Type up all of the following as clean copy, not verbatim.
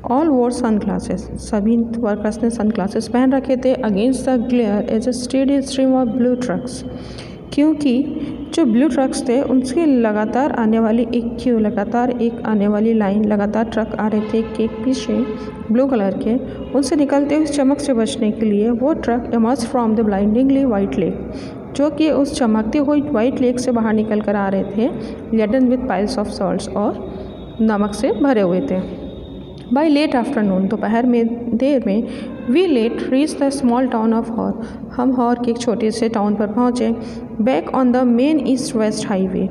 All वोर sun glasses, सभी workers ने सन ग्लासेस पहन रखे थे। Against the glare as a steady stream of blue trucks, क्योंकि जो ब्लू ट्रक्स थे उनसे लगातार आने वाली एक क्यू, लगातार एक आने वाली लाइन, लगातार ट्रक आ रहे थे एक पीछे ब्लू कलर के, उनसे निकलते हुए चमक से बचने के लिए वो truck emerge from the blindingly white lake, जो कि उस चमकती हुई वाइट लेक से बाहर निकल कर आ रहे थे, laden with piles of salts, और नमक से भरे हुए थे। बाई लेट आफ्टरनून, दोपहर में देर में, we late reach the small town of Hor, हम हॉर के एक छोटे से टाउन पर पहुँचे। Back on the main east west highway,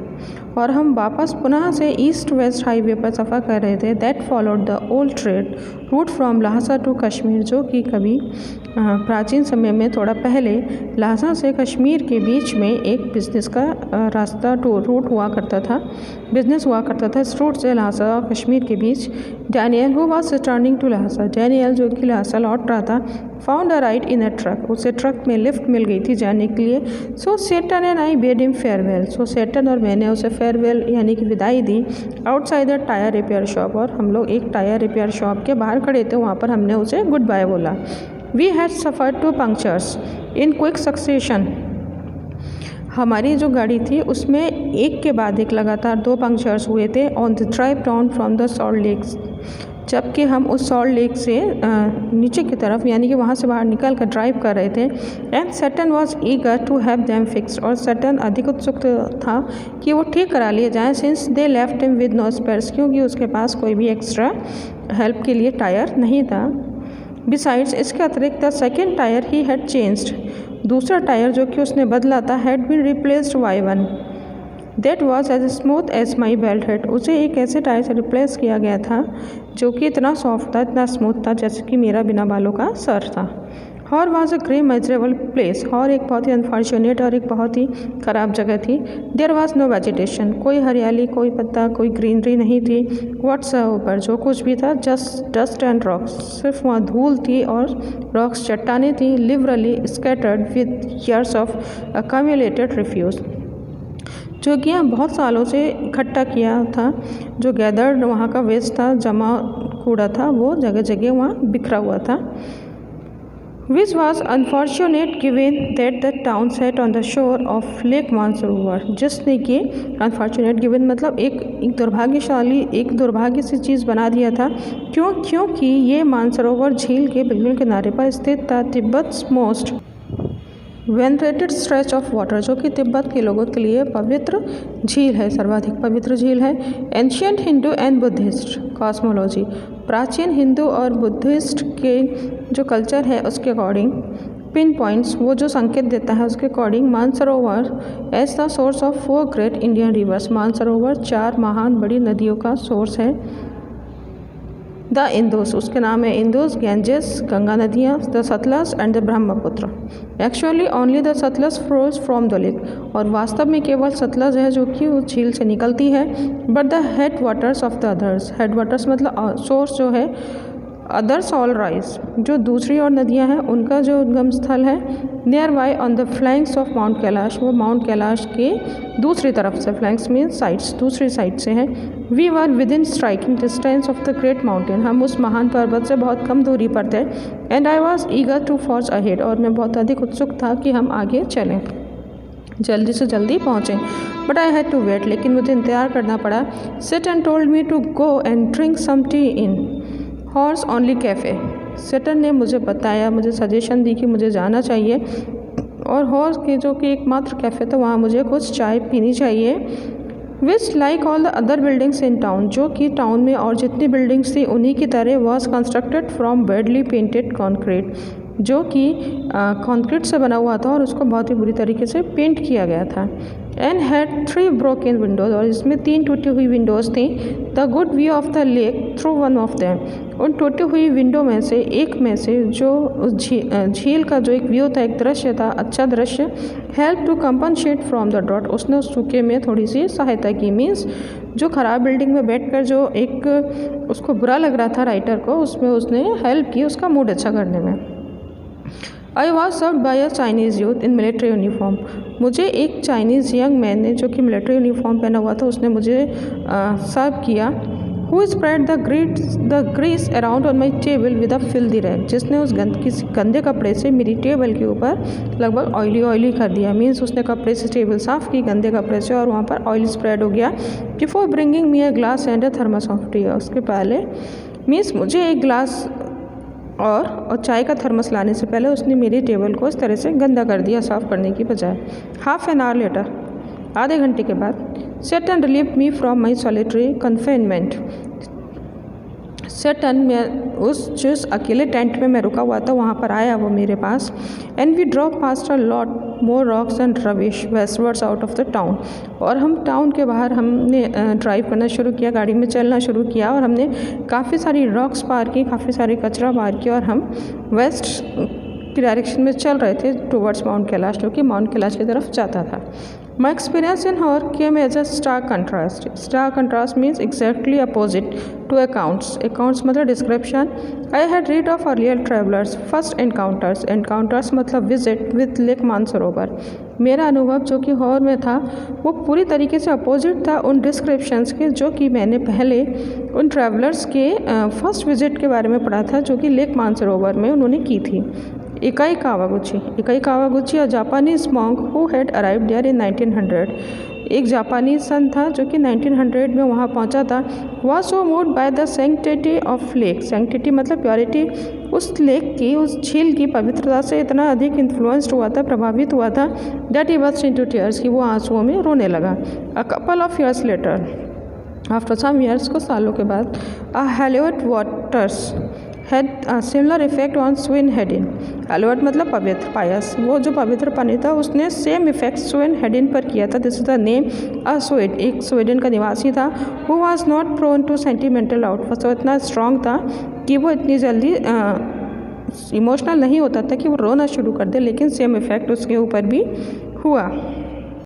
और हम वापस पुनः से ईस्ट वेस्ट हाईवे पर सफ़र कर रहे थे। That followed the old trade route from Lhasa to Kashmir, जो कि कभी प्राचीन समय में थोड़ा पहले लहसा से कश्मीर के बीच में एक बिज़नेस का रास्ता रूट हुआ करता था, बिज़नेस हुआ करता था इस रूट से लहसा और कश्मीर के बीच। Daniel who was returning to Lhasa, Daniel जो कि लहसा लौट रहा था, found a ride in a truck, उसे ट्रक में लिफ्ट मिल गई थी जाने के लिए। So Tsetan and I bade him farewell, so Tsetan और मैंने उसे फेयरवेल यानी कि विदाई दी। Outside the tyre repair shop, और हम लोग एक टायर रिपेयर शॉप के बाहर खड़े थे, वहाँ पर हमने उसे गुड बाय बोला। We had suffered 2 punctures in quick succession, हमारी जो गाड़ी थी उसमें एक के बाद एक लगातार 2 पंक्चर्स हुए थे on the drive down from the salt lakes, जबकि हम उस सॉल्ट लेक से नीचे की तरफ यानी कि वहाँ से बाहर निकल कर ड्राइव कर रहे थे। And Sutton was eager to have them fixed, और सटन अधिक उत्सुक था कि वो ठीक करा लिए जाएँ, since they left him with no spares, क्योंकि उसके पास कोई भी एक्स्ट्रा हेल्प के लिए टायर नहीं था। बिसाइड्स, इसके अतिरिक्त the second tyre he had changed, दूसरा टायर जो कि उसने बदला था, had been replaced by one that was as smooth as my bald head, उसे एक ऐसे टायर से रिप्लेस किया गया था जो कि इतना सॉफ्ट था, इतना स्मूथ था जैसे कि मेरा बिना बालों का सर था। Hor was a grey miserable place, Hor एक बहुत ही अनफॉर्चुनेट और एक बहुत ही ख़राब जगह थी। देयर वॉज नो वेजिटेशन, कोई हरियाली, कोई पत्ता, कोई ग्रीनरी नहीं थी। व्हाट्स ऊपर जो कुछ भी था जस्ट डस्ट एंड रॉक्स, सिर्फ वहाँ धूल थी और रॉक्स, चट्टानें थी, liberally scattered with years of accumulated refuse, जो कि यहाँ बहुत सालों से इकट्ठा किया था, जो गैदर्ड वहाँ का वेस्ट था, जमा कूड़ा था, वो जगह जगह वहाँ बिखरा हुआ था। Which was unfortunate given that the town sat on the shore of Lake Mansarovar, जिसने कि unfortunate given मतलब एक दुर्भाग्यशाली, एक दुर्भाग्य सी चीज़ बना दिया था। क्योंकि ये मानसरोवर झील के बिल्कुल किनारे पर स्थित था। Tibet's most venerated stretch of water, जो कि तिब्बत के लोगों के लिए पवित्र झील है, सर्वाधिक पवित्र झील है। Ancient Hindu and Buddhist cosmology, प्राचीन हिंदू और बुद्धिस्ट के जो कल्चर है उसके अकॉर्डिंग, पिन पॉइंट्स वो जो संकेत देता है उसके according, Mansarovar as the source of 4 great Indian rivers, Mansarovar 4 महान बड़ी नदियों का सोर्स है। द इंदुस, उसके नाम है इंदुस, गैंजेस गंगा नदियाँ, the Sutlej and the Brahmaputra. Actually only the Sutlej flows from the lake, और वास्तव में केवल सतलज है जो कि उस झील से निकलती है। But the head waters of the others, head waters मतलब सोर्स जो है, अदर्स ऑल राइज, जो दूसरी और नदियां हैं उनका जो उद्गम स्थल है, nearby on the flanks of mount Kailash, वो माउंट कैलाश के दूसरी तरफ से, फ्लैंक्स मीन साइड्स, दूसरी साइड से है। We were within striking distance of the great mountain, हम उस महान पर्वत से बहुत कम दूरी पर थे। And I was eager to forge ahead, और मैं बहुत अधिक उत्सुक था कि हम आगे चलें, जल्दी से जल्दी पहुँचें। But I had to wait, लेकिन मुझे इंतज़ार करना पड़ा। Tsetan told me to go and drink some tea in horse only cafe, Tsetan ने मुझे बताया, मुझे सजेशन दी कि मुझे जाना चाहिए और हॉर्स के जो कि एकमात्र कैफ़े था वहाँ मुझे कुछ चाय पीनी चाहिए। Which like all the other buildings in town, जो कि टाउन में और जितनी बिल्डिंग्स थी उन्हीं की तरह was constructed from badly painted concrete, जो कि कंक्रीट से बना हुआ था और उसको बहुत ही बुरी तरीके से पेंट किया गया था। एंड हैड 3 ब्रोकन विंडोज़, और इसमें 3 टूटी हुई विंडोज़ थी। The good view of the lake through one of them, उन टूटी हुई विंडो में से एक में से जो झील का जो एक व्यू था, एक दृश्य था, अच्छा दृश्य, help to compensate from the drought, उसने उस सूखे में थोड़ी सी सहायता की। मीन्स जो ख़राब बिल्डिंग में बैठकर जो एक उसको बुरा लग रहा था राइटर को, उसमें उसने हेल्प की उसका मूड अच्छा करने में। I was served by a Chinese youth in military uniform, मुझे एक चाइनीज़ यंग मैन ने जो कि मिलिट्री यूनिफॉर्म पहना हुआ था उसने मुझे सर्व किया। Who spread the grease around on my table with a filthy rag, जिसने उस गंदे कपड़े से मेरी टेबल के ऊपर लगभग ऑयली कर दिया। मीन्स उसने कपड़े से टेबल साफ़ की गंदे कपड़े से और वहाँ पर ऑयल स्प्रेड हो गया। Before bringing me a glass and a thermos of T, उसके पहले मीन्स मुझे एक ग्लास और चाय का थर्मस लाने से पहले उसने मेरी टेबल को इस तरह से गंदा कर दिया साफ़ करने की बजाय। हाफ एन आवर लेटर, आधे घंटे के बाद, Tsetan relieve me from my solitary confinement, Tsetan में उस जिस अकेले टेंट में मैं रुका हुआ था वहाँ पर आया वो मेरे पास। And we drop past a lot more rocks and rubbish westwards out of the town, और हम टाउन के बाहर हमने ड्राइव करना शुरू किया, गाड़ी में चलना शुरू किया और हमने काफ़ी सारी रॉक्स पार की, काफ़ी सारी कचरा पार किया और हम वेस्ट की डायरेक्शन में चल रहे थे टुवर्ड्स माउंट कैलाश, जो कि माउंट कैलाश की तरफ जाता था। My experience in her came as a stark contrast. Stark contrast means exactly opposite to accounts. Accounts मतलब description. I had read of earlier travelers. First encounters. Encounters मतलब visit with Lake मानसरोवर। मेरा अनुभव जो कि हॉर में था वो पूरी तरीके से अपोजिट था उन डिस्क्रिप्शंस के जो कि मैंने पहले उन ट्रैवलर्स के फर्स्ट विजिट के बारे में पढ़ा था जो कि लेक मानसरोवर में उन्होंने की थी। Ekai Kawaguchi a Japanese monk who had arrived there in 1900, एक जापानी सन था जो कि 1900 में वहाँ पहुँचा था। Was so moved by the sanctity of lake, sanctity मतलब प्योरिटी, उस लेक की उस झील की पवित्रता से इतना अधिक इन्फ्लुएंस्ड हुआ था, प्रभावित हुआ था, that he burst into tears, कि वो आंसुओं में रोने लगा। A couple of years later, after some years, कुछ सालों के बाद, a hallowed waters had similar effect on Sven Hedin, hallowed मतलब पवित्र, पायस, वो जो पवित्र पानी था उसने सेम इफेक्ट स्वेन हेडिन पर किया था। This is the name a Swede, एक स्वीडन का निवासी था। Who was not prone to sentimental outburst, वो इतना स्ट्रॉन्ग था कि वो इतनी जल्दी इमोशनल नहीं होता था कि वो रोना शुरू कर दे, लेकिन सेम इफेक्ट उसके ऊपर भी हुआ।